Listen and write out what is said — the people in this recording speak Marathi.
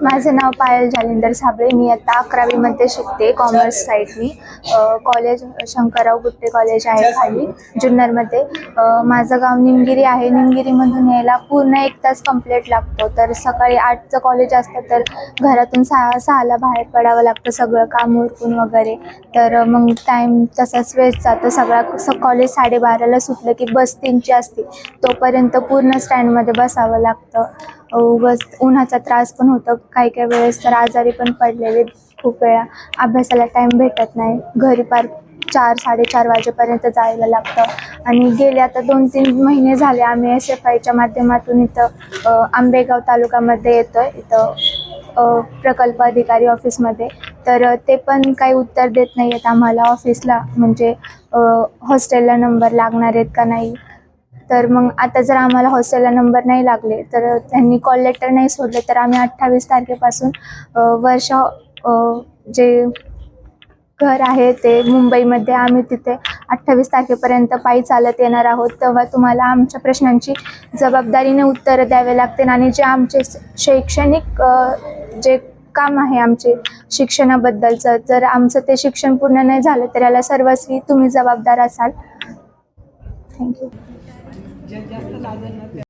माझे नाव पायल जालिंदर साबळे. मी आता 11वी मध्ये शिकते, कॉमर्स साईडनी. कॉलेज शंकरराव गुट्टे कॉलेज आहे खाली जुन्नरमध्ये. माझं गाव निमगिरी आहे. निमगिरीमधून यायला पूर्ण 1 तास कंप्लीट लागतो. तर सकाळी 8चं कॉलेज असतं, तर घरातून 6ला बाहेर पडावं लागतं, सगळं काम उरकून वगैरे. तर मग टाईम तसाच वेस्ट जातो सगळा. कॉलेज 12:30ला सुटलं की बस 3ची असते, तोपर्यंत पूर्ण स्टँडमध्ये बसावं लागतं. बस उन्हाचा त्रास पण होतो, काही काही वेळेस तर आजारी पण पडलेले खूप वेळा. अभ्यासाला टाईम भेटत नाही. घरी पार 4-4:30 वाजेपर्यंत जायला लागतं. आणि गेले आता 2-3 महिने झाले आम्ही SFIच्या माध्यमातून इथं आंबेगाव तालुक्यामध्ये येतो आहे, इथं प्रकल्प अधिकारी ऑफिसमध्ये. तर ते पण काही उत्तर देत नाही आहेत आम्हाला ऑफिसला, म्हणजे हॉस्टेलला नंबर लागणार आहेत का नाही. तर मग आता जर आम्हाला हॉस्टेलला नंबर नाही लागले, तर त्यांनी कॉल लेटर नाही सोडले, तर आम्ही 28 तारखेपासून जे घर आहे ते मुंबईमध्ये, आम्ही तिथे 28 तारखेपर्यंत पायी चालत येणार आहोत. तेव्हा तुम्हाला आमच्या प्रश्नांची जबाबदारीने उत्तरं द्यावे लागतील. आणि जे आमचे शैक्षणिक जे काम आहे आमचे शिक्षणाबद्दलचं, जर आमचं ते शिक्षण पूर्ण नाही झालं तर याला सर्वस्वी तुम्ही जबाबदार असाल. थँक्यू.